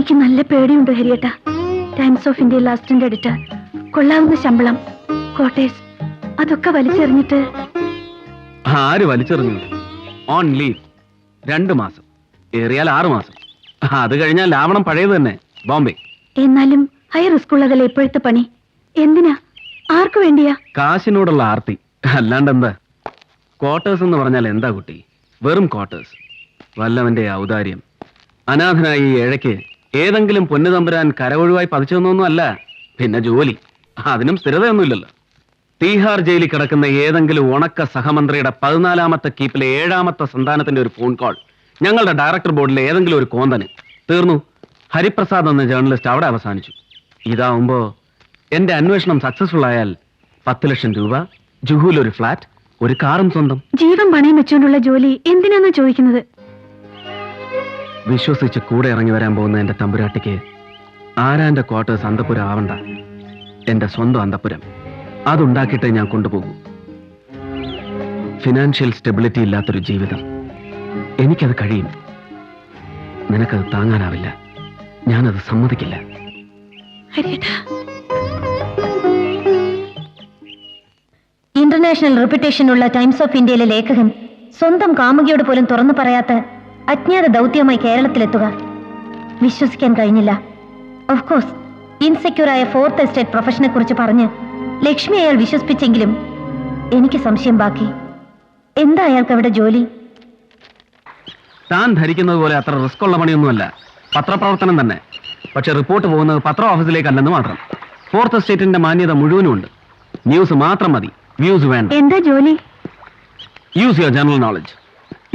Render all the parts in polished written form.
എനിക്ക് നല്ല പേടിയുണ്ട് ഹരിയേട്ട. ടൈംസ് ഓഫ് ഇന്ത്യയിൽ അസിസ്റ്റന്റ് എഡിറ്റർ, കൊള്ളാവുന്ന ശമ്പളം, ക്വാർട്ടേഴ്സ്, അതൊക്കെ വലിച്ചെറിഞ്ഞിട്ട്. ആര് വലിച്ചെറിഞ്ഞു? ഓൺ ലീവ് 2 മാസം, ഏറിയാൽ 6 മാസം. അത് കഴിഞ്ഞാൽ ലാവണം പഴയത് തന്നെ, ബോംബെ. എന്നാലും ഹൈ റിസ്ക് ഉള്ളതല്ലേ ഇപ്പോഴത്തെ പണി. എന്തിനാ, ആർക്കു വേണ്ടിയാ? കാശിനോടുള്ള ആർത്തി, അല്ലാണ്ട് എന്താ. ക്വാർട്ടേഴ്സ് എന്ന് പറഞ്ഞാൽ എന്താ കുട്ടി? വെറും ക്വാർട്ടേഴ്സ്. വല്ലവന്റെ ഔദാര്യം. അനാഥനായി ഈ ഇഴയ്ക്ക് ഏതെങ്കിലും പൊന്നുതമ്പുരാൻ കരവൊഴിവായി പതിച്ചതൊന്നും അല്ല. പിന്നെ ജോലി, അതിനും സ്ഥിരതയൊന്നുമില്ലല്ലോ. തീഹാർ ജയിലിൽ കിടക്കുന്ന ഏതെങ്കിലും ഉണക്ക സഹമന്ത്രിയുടെ 14ാമത്തെ കീപ്പിലെ 7ാമത്തെ സന്താനത്തിന്റെ ഒരു ഫോൺ കോൾ ഞങ്ങളുടെ ഡയറക്ടർ ബോർഡിലെ ഏതെങ്കിലും ഒരു കോന്തന്. തീർന്നു. ഹരിപ്രസാദ് എന്ന ജേർണലിസ്റ്റ് അവിടെ അവസാനിച്ചു. ഇതാവുമ്പോ എന്റെ അന്വേഷണം സക്സസ്ഫുൾ ആയാൽ 10 ലക്ഷം രൂപ, ജുഹൂലൊരു ഫ്ലാറ്റ്, ഒരു കാറും സ്വന്തം. ജീവൻ പണയം വെച്ചുകൊണ്ടുള്ള ജോലി എന്തിനാന്നാ ചോദിക്കുന്നത്? വിശ്വസിച്ച് കൂടെ ഇറങ്ങി വരാൻ പോകുന്ന എന്റെ തമ്പുരാട്ടിക്ക് ആരാന്റെ ക്വാർട്ടേഴ്സ് അന്തപുരം ആവണ്ട. എന്റെ സ്വന്തം അന്തപുരം അതുണ്ടാക്കിയിട്ട് ഞാൻ കൊണ്ടുപോകും. ഫിനാൻഷ്യൽ സ്റ്റെബിലിറ്റി ഇല്ലാത്തൊരു ജീവിതം എനിക്കത് കഴിയും. നിനക്കത് താങ്ങാനാവില്ല. ഞാനത് സമ്മതിക്കില്ല. ഇന്റർനാഷണൽ റെപ്യൂട്ടേഷനുള്ള ടൈംസ് ഓഫ് ഇന്ത്യയിലെ ലേഖകൻ സ്വന്തം കാമുകിയോട് പോലും തുറന്നു പറയാത്ത അജ്ഞാത ദൗത്യവുമായി കേരളത്തിലെത്തുക വിശ്വസിക്കാൻ കഴിഞ്ഞില്ല. ഓഫ് കോഴ്സ് ഇൻസെക്യൂറായ 4th എസ്റ്റേറ്റ് പ്രൊഫഷനെ കുറിച്ച് പറഞ്ഞ് ലക്ഷ്മി അയാൾ വിശ്വസിപ്പിച്ചെങ്കിലും എനിക്ക് സംശയം ബാക്കി. എന്താ അയാൾക്ക് അവിടെ ജോലി? താൻ ധരിക്കുന്നത് പോലെ അത്ര റിസ്ക് ഉള്ള പണിയൊന്നുമല്ല. പത്രപ്രവർത്തനം തന്നെ. പക്ഷെ റിപ്പോർട്ട് പോകുന്നത് പത്ര ഓഫീസിലേക്കല്ലെന്ന് മാത്രം. 4th എസ്റ്റേറ്റിന്റെ മാന്യത മുഴുവനും ഉണ്ട്. ന്യൂസ് മാത്രം മതി, വ്യൂസ് വേണ്ട. എന്താ ജോലി? Use your general knowledge.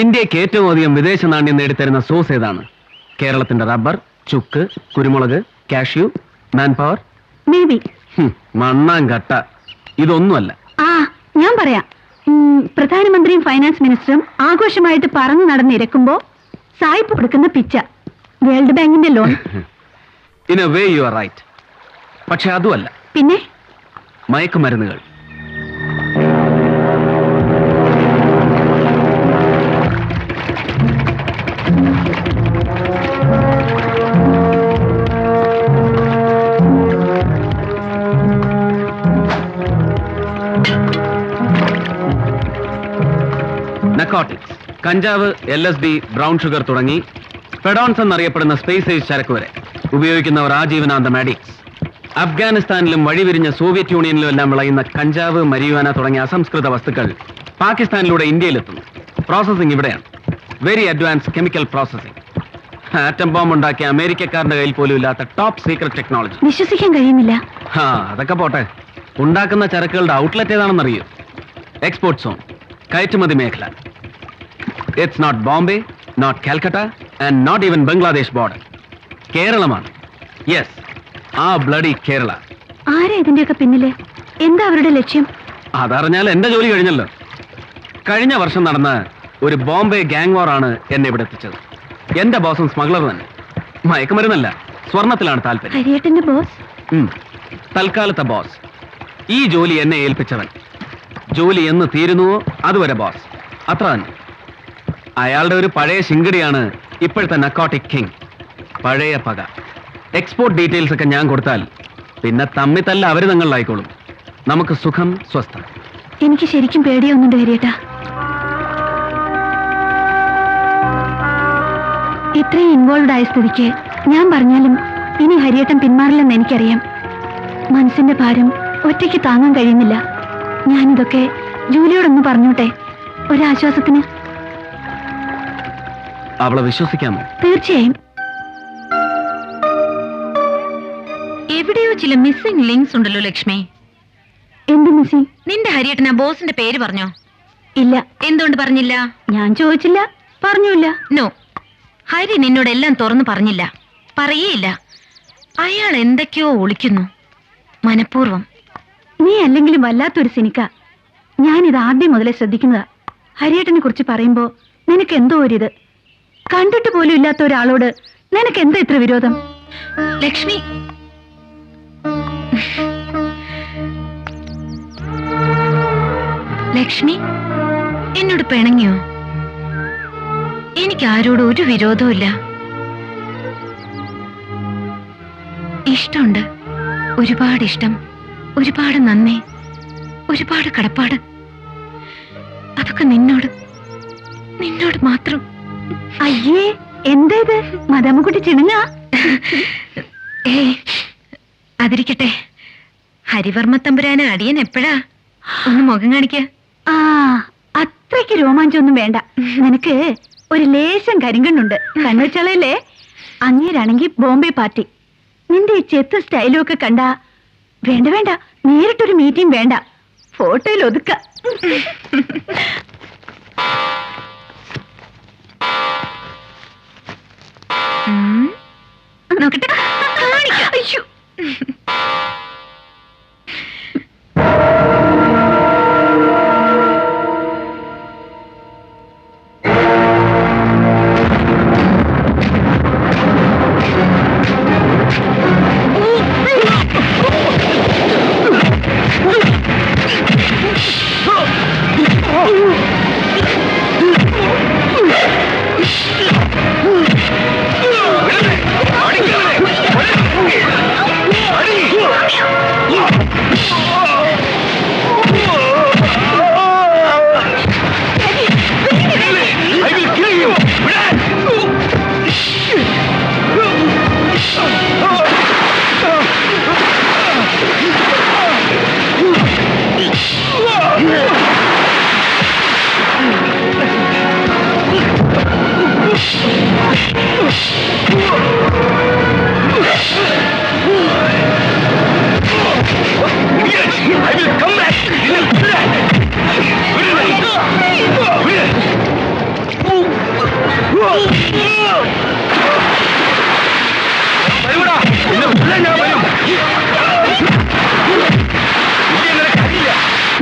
ഇന്ത്യക്ക് ഏറ്റവും അധികം വിദേശ നാണ്യം നേടിത്തരുന്ന സോഴ്സ് ഏതാണ്? കേരളത്തിന്റെ റബ്ബർ, ചുക്ക്, കുരുമുളക്, കാഷ്യൂ, മാൻ പവർ. മണ്ണാങ്കട്ട. ഇതൊന്നുമല്ല. ഞാൻ പറയാം. പ്രധാനമന്ത്രിയും ഫൈനാൻസ് മിനിസ്റ്ററും ആഘോഷമായിട്ട് പറന്നു നടന്നിരക്കുമ്പോ സായിപ്പ് കൊടുക്കുന്ന പിച്ച, വേൾഡ് ബാങ്കിന്റെ loan. In a way you are right. പക്ഷെ അതുമല്ല. പിന്നെ മയക്കുമരുന്നുകൾ. നക്കോട്ടിക്സ്, കഞ്ചാവ്, LSD, ബ്രൗൺ ഷുഗർ തുടങ്ങി ഫെഡോൺസ് എന്നറിയപ്പെടുന്ന സ്പേസ് ഏജ് ചരക്ക് വരെ ഉപയോഗിക്കുന്നവർ ആജീവനാന്തം അഡിക്ട്സ്. അഫ്ഗാനിസ്ഥാനിലും വഴിവിരിഞ്ഞ സോവിയറ്റ് യൂണിയനിലും എല്ലാം വിളയുന്ന കഞ്ചാവ്, മരിയുവാന തുടങ്ങിയ അസംസ്കൃത വസ്തുക്കൾ പാകിസ്ഥാനിലൂടെ ഇന്ത്യയിലെത്തുന്നു. പ്രോസസിംഗ് ഇവിടെയാണ്. Very advance chemical processing. Atom bomb ഉണ്ടാക്കിയ അമേരിക്കക്കാരുടെ കയ്യിൽ പോലും ഇല്ലാത്ത ടോപ്പ് സീക്രട്ട് ടെക്നോളജി. വിശ്വസിക്കാൻ കഴിയുന്നില്ല. അതൊക്കെ പോട്ടെ. ഉണ്ടാക്കുന്ന ചരക്കുകളുടെ ഔട്ട്ലെറ്റ് ഏതാണെന്നറിയോ? എക്സ്പോർട്ട് സോൺ, കയറ്റുമതി മേഖല. It's not Bombay, not Calcutta and not even Bangladesh border. കേരളമാണ്. യെസ്, ആ ബ്ലഡി കേരള. ആരാ ഇതിന്റെയൊക്കെ പിന്നില്? എന്താ അവരുടെ ലക്ഷ്യം? അതറിഞ്ഞാൽ എന്റെ ജോലി കഴിഞ്ഞല്ലോ. കഴിഞ്ഞ വർഷം നടന്ന ഒരു ബോംബെ ഗാങ് വാർ ആണ് എന്നെ ഇവിടെ എത്തിച്ചത്. എന്റെ ബോസും സ്മഗ്ലർ തന്നെ. മയക്കുമരുന്നല്ല, സ്വർണത്തിലാണ് താല്പര്യം. ഹരിയേട്ടന്റെ ബോസ്? തൽക്കാലത്തെ ബോസ്. ഈ ജോലി എന്നെ ഏൽപ്പിച്ചവൻ. ജോലി എന്ന് തീരുന്നുവോ അതുവരെ ബോസ്. അത്ര തന്നെ. അയാളുടെ ഒരു പഴയ ശിങ്കടിയാണ് ഇപ്പോഴത്തെ നക്കോട്ടിക് കിങ്. പഴയ പക. എക്സ്പോർട്ട് ഡീറ്റെയിൽസ് ഒക്കെ ഞാൻ കൊടുത്താൽ പിന്നെ തമ്മിത്തല്ല അവര് തങ്ങളിലായിക്കോളും. നമുക്ക് സുഖം, സ്വസ്ഥം. എനിക്ക് ശരിക്കും പേടിയൊന്നുണ്ട് ഹരിയേട്ടാ. ഇത്രയും ഇൻവോൾവ് ആയ സ്ഥിതിക്ക് ഞാൻ പറഞ്ഞാലും ഇനി ഹരിയേട്ടൻ പിന്മാറില്ലെന്ന് എനിക്കറിയാം. മനസ്സിന്റെ ഭാരം ഒറ്റയ്ക്ക് താങ്ങാൻ കഴിയുന്നില്ല. ഞാനിതൊക്കെ ജൂലിയോടൊന്ന് പറഞ്ഞോട്ടെ, ഒരാശ്വാസത്തിന്. അവളെ വിശ്വസിക്കാമോ? തീർച്ചയായും. എവിടെയോ ചില മിസ്സിംഗ് ലിങ്ക്സ് ഉണ്ടല്ലോ ലക്ഷ്മി. എന്ത് മിസ്സിംഗ്? നിന്റെ ഹരിയേട്ടൻ ആ ബോസിന്റെ പേര് പറഞ്ഞോ? ഇല്ല. എന്തുകൊണ്ട് പറഞ്ഞില്ല? ഞാൻ ചോദിച്ചില്ല, പറഞ്ഞില്ല. നോ, ഹരി നിന്നോടെല്ലാം തുറന്നു പറഞ്ഞില്ല, പറയേയില്ല. അയാൾ എന്തൊക്കെയോ ഒളിക്കുന്നു, മനഃപൂർവ്വം. നീ അല്ലെങ്കിലും വല്ലാത്തൊരു സിനിക്ക. ഞാനിത് ആദ്യം മുതലേ ശ്രദ്ധിക്കുന്നതാ. ഹരിയേട്ടനെ കുറിച്ച് പറയുമ്പോ നിനക്ക് എന്തോ ഒരിത്. കണ്ടിട്ട് പോലും ഇല്ലാത്ത ഒരാളോട് നിനക്ക് എന്താ ഇത്ര വിരോധം? ലക്ഷ്മി, ലക്ഷ്മി എന്നോട് പിണങ്ങിയോ? എനിക്ക് ആരോടും ഒരു വിരോധവും ഇല്ല. ഇഷ്ടമുണ്ട്, ഒരുപാട് ഇഷ്ടം, ഒരുപാട് നന്ദി, ഒരുപാട് കടപ്പാട്. അതൊക്കെ നിന്നോട് മാത്രം. അയ്യേ, എന്തേത് മദാമ്മക്കുട്ടി ചിണുങ്ങ? അതിരിക്കട്ടെ, ഹരിവർമ്മ തമ്പുരാന് അടിയൻ എപ്പോഴാ ഒന്ന് മുഖം കാണിക്ക? ആ, അത്രയ്ക്ക് രോമാഞ്ചൊന്നും വേണ്ട. നിനക്ക് ഒരു ലേശം കരിങ്കണ്ണുണ്ട്. കണ്ണുവെച്ചളയില്ലേ, അങ്ങേരാണെങ്കി ബോംബെ പാർട്ടി. നിന്റെ ഈ ചെത്ത് സ്റ്റൈലും ഒക്കെ കണ്ടാ വേണ്ട വേണ്ട, നേരിട്ടൊരു മീറ്റിംഗ് വേണ്ട, ഫോട്ടോയിൽ ഒതുക്ക. നോക്കട്ടെ. അയ്യോ,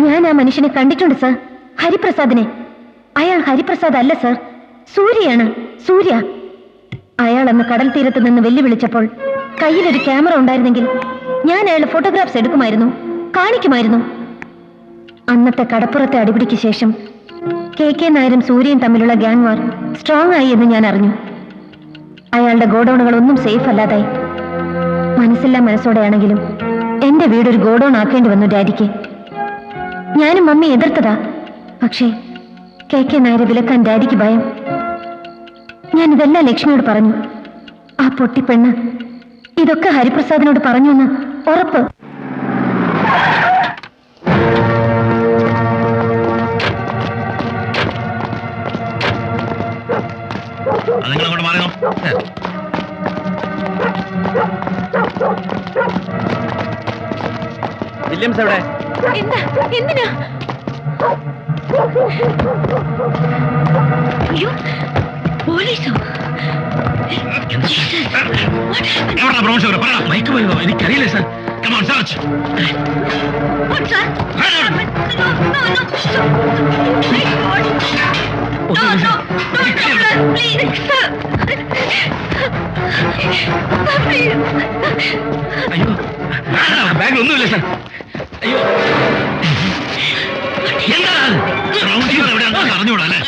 ഞാൻ ആ മനുഷ്യനെ കണ്ടിട്ടുണ്ട് സർ, ഹരിപ്രസാദിനെ. അയാൾ ഹരിപ്രസാദ് അല്ല സർ, സൂര്യയാണ്, സൂര്യ. അയാൾ അന്ന് കടൽ തീരത്ത് നിന്ന് വെല്ലുവിളിച്ചപ്പോൾ കയ്യിലൊരു ക്യാമറ ഉണ്ടായിരുന്നെങ്കിൽ ഞാൻ അയാളുടെ ഫോട്ടോഗ്രാഫ്സ് എടുക്കുമായിരുന്നു, കാണിക്കുമായിരുന്നു. അന്നത്തെ കടപ്പുറത്തെ അടിപിടിക്ക് ശേഷം കെ നായരും സൂര്യയും തമ്മിലുള്ള ഗ്യാങ് വാർ സ്ട്രോങ് ആയി എന്ന് ഞാൻ അറിഞ്ഞു. അയാളുടെ ഗോഡൌണുകളൊന്നും സേഫ് അല്ലാതായി. മനസ്സില്ലാ മനസ്സോടെയാണെങ്കിലും എന്റെ വീടൊരു ഗോഡൌൺ ആക്കേണ്ടി വന്നു ഡാഡിക്ക്. ഞാനും മമ്മി എതിർത്തതാ, പക്ഷേ കെ നായരെ വിലക്കാൻ ഡാഡിക്ക് ഭയം. ഞാനിതെല്ലാം ലക്ഷ്മിയോട് പറഞ്ഞു. ആ പൊട്ടിപ്പെണ്ണ് ഇതൊക്കെ ഹരിപ്രസാദിനോട് പറഞ്ഞു എന്ന് ഉറപ്പ്. വില്യംസ് എവിടെ? എന്തിനാ? അയ്യോ, പോലീസോ? എനിക്കറിയില്ല സാർ. അയ്യോ, ബാഗിലൊന്നുമില്ല സാർ. അയ്യോ, എന്താ അറിഞ്ഞൂടാ അല്ലേ?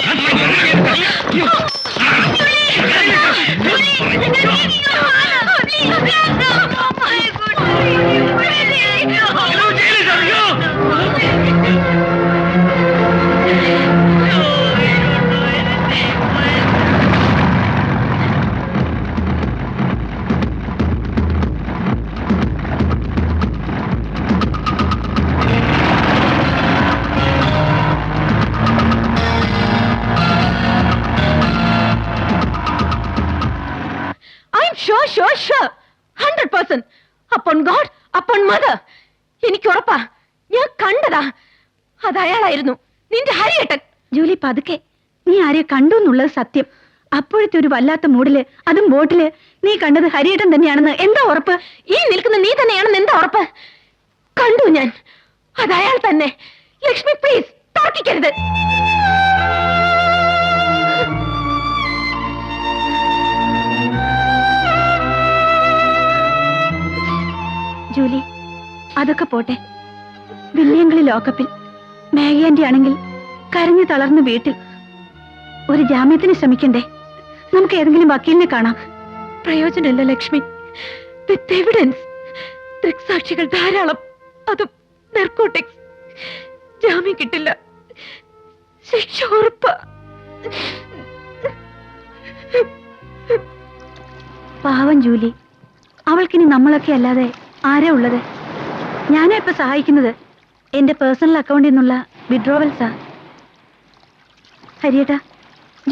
Sure, 100%. Upon God, upon mother. എനിക്ക് ഉറപ്പാ, ഞാൻ കണ്ടതാ. അത് അയാളായിരുന്നു, നിന്റെ ഹരിയേട്ടൻ. ജൂലി, പതുക്കെ. നീ ആരെ കണ്ടു എന്നുള്ളത് സത്യം. അപ്പോഴത്തെ ഒരു വല്ലാത്ത മൂഡില്, അതും ബോട്ടില്, നീ കണ്ടത് ഹരിയേട്ടൻ തന്നെയാണെന്ന് എന്താ ഉറപ്പ്? ഈ നിൽക്കുന്ന നീ തന്നെയാണെന്ന് എന്താ ഉറപ്പ്? കണ്ടു ഞാൻ, അത് അയാൾ തന്നെ. ലക്ഷ്മി, പ്ലീസ് തർക്കിക്കരുത്. ജൂലി, അതൊക്കെ പോട്ടെ. വില്യങ്ങളി ലോക്കപ്പിൽ, മാഗിയാൻറ്റി ആണെങ്കിൽ കരഞ്ഞു തളർന്ന് വീട്ടിൽ. ഒരു ജാമ്യത്തിന് ശ്രമിക്കണ്ടേ? നമുക്ക് ഏതെങ്കിലും വക്കീലിനെ കാണാം. പ്രയോജനമില്ല ലക്ഷ്മി. വിത്ത് എവിഡൻസ് ദൃക്സാക്ഷികൾ ധാരാളം, അതും നർക്കോട്ടിക്സ്. ജാമ്യം കിട്ടില്ല, ശിക്ഷ ഉറപ്പ്. പാവം ജൂലി, അവൾക്കിനി നമ്മളൊക്കെ അല്ലാതെ ആരാ ഉള്ളത്? ഞാനാ ഇപ്പൊ സഹായിക്കുന്നത്. എന്റെ പേഴ്സണൽ അക്കൗണ്ടിൽ നിന്നുള്ള വിഡ്രോവൽസാ. ഹരിയേട്ടാ,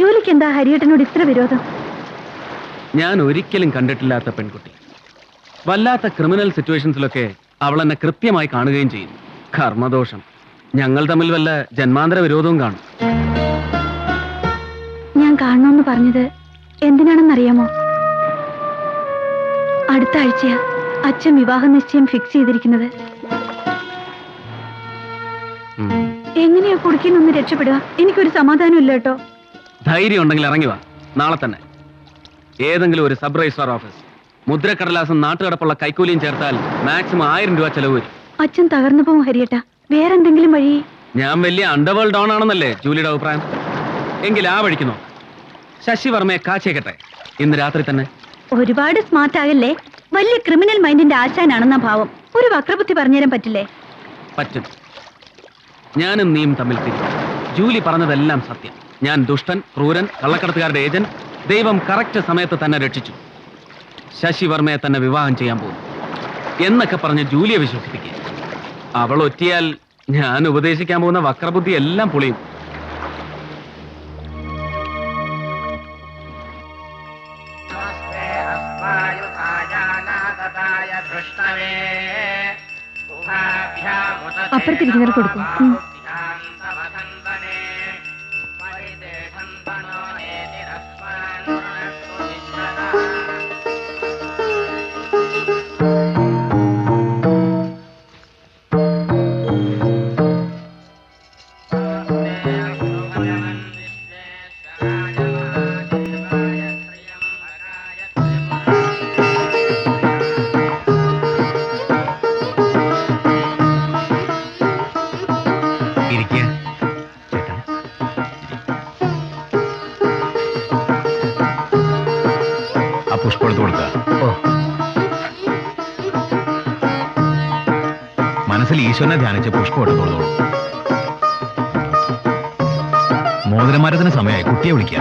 ജൂലിക്ക് എന്താ ഹരിയേട്ടനോട് ഇത്ര വിരോധം? ഞാൻ ഒരിക്കലും കണ്ടിട്ടില്ലാത്ത പെൺകുട്ടി. വല്ലാത്ത ക്രിമിനൽ സിറ്റുവേഷൻസിലൊക്കെ അവൾ എന്നെ കൃത്യമായി കാണുകയും ചെയ്യും. കർമ്മദോഷം. ഞങ്ങൾ തമ്മിൽ വല്ല ജന്മാന്തര വിരോധവും കാണും. ഞാൻ കാണണമെന്ന് പറഞ്ഞത് എന്തിനാണെന്നറിയാമോ? അടുത്ത ആഴ്ചയാ അച്ഛൻ വിവാഹ നിശ്ചയം ഫിക്സ് ചെയ്തിരിക്കുന്നത്. എങ്ങനെയാ കുടുക്കിന്നൊന്ന് രക്ഷപ്പെടുക? എനിക്കൊരു സമാധാനം ഇല്ല കേട്ടോ. ധൈര്യം ഉണ്ടെങ്കിൽ ഇറങ്ങി വാ, നാളെ തന്നെ. ഏതെങ്കിലും ഒരു സബ് രജിസ്ട്രാർ ഓഫീസ്, മുദ്രക്കടലാസും നാട്ടുകടപ്പുള്ള കൈക്കൂലിയും ചേർത്താൽ മാക്സിമം 1000 രൂപ ചെലവ് വരും. അച്ഛൻ തകർന്നു പോകും ഹരിയേട്ടാ. വേറെന്തെങ്കിലും വഴി? ഞാൻ വലിയ അണ്ടർവേൾഡ് ഡോൺ ആണെന്നല്ലേ ജൂലിയുടെ അഭിപ്രായം? എങ്കിൽ ആ വഴിക്കുന്നോ. ശശി വർമ്മയെ കാച്ചേക്കട്ടെ ഇന്ന് രാത്രി തന്നെ. ഒരുപാട് സ്മാർട്ട് ആകല്ലേ. വലിയ ക്രിമിനൽ മൈൻഡിന്റെ ആശാനാണെന്ന ഭാവം. ഒരു വക്രബുദ്ധി പറഞ്ഞുതരാൻ പറ്റില്ലേ? പറ്റും. ഞാനും നീയും തമ്മിൽ തിരിച്ചു. ജൂലി പറഞ്ഞതെല്ലാം സത്യം. ഞാൻ ദുഷ്ടൻ, ക്രൂരൻ, കള്ളക്കടത്തുകാരുടെ ഏജന്റ്. ദൈവം കറക്റ്റ് സമയത്ത് തന്നെ രക്ഷിച്ചു. ശശി വർമ്മയെ തന്നെ വിവാഹം ചെയ്യാൻ പോകും എന്നൊക്കെ പറഞ്ഞ് ജൂലിയെ വിശ്വസിപ്പിക്കുക. അവൾ ഒറ്റിയാൽ ഞാൻ ഉപദേശിക്കാൻ പോകുന്ന വക്രബുദ്ധി എല്ലാം പൊളിയും. അപ്പുറത്തിരിക്കുന്നവർ കൊടുക്കും. പുഷ്പെടുത്ത് കൊടുക്കുക. മനസ്സിൽ ഈശ്വരനെ ധ്യാനിച്ച് പുഷ്പം എടുത്തോളൂ. മോതിരമാരത്തിന് സമയമായി, കുട്ടിയെ വിളിക്കുക.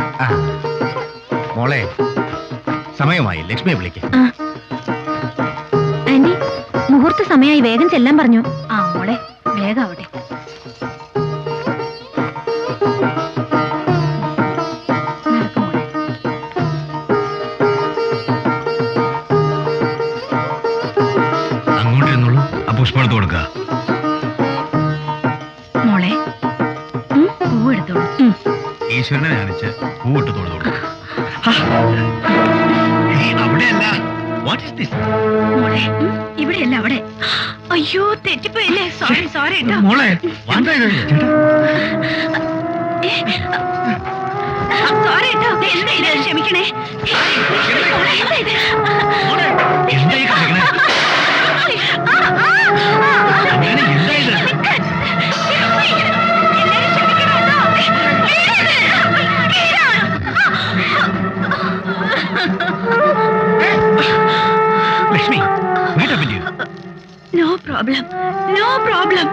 മോളെ, സമയമായി, ലക്ഷ്മിയെ വിളിക്കുക. ആന്റി, മുഹൂർത്ത സമയമായി, വേഗം ചെല്ലാൻ പറഞ്ഞു. ആ മോളെ, വേഗം ആവട്ടെ. പുഷ്പെടുത്ത് കൊടുക്കുക. മോളെ, പൂവെടുത്തോളൂ. ഈശ്വരനെ ധ്യാനിച്ച് പൂവിട്ട് തൊഴുതോളൂ. അവിടെയല്ല. What is this? മോളെ, ഇവിടെയല്ല, അവിടെ. അയ്യോ, തെറ്റിപ്പോയല്ലേ. Sorry sorry. മോളെ, സോറി കേട്ടോ. എന്താ ഇത്? ക്ഷമിക്കണേ. എന്തായി കളിക്കണേ? Lakshmi, no problem, no problem.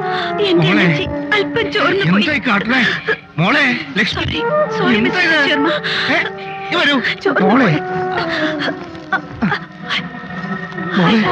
എന്റെ എനർജി അല്പം ചോർന്നു പോയി. കാട്ടണേ മോളെ. Lakshmi, sorry mister Sharma. മോളെ, മോളെ.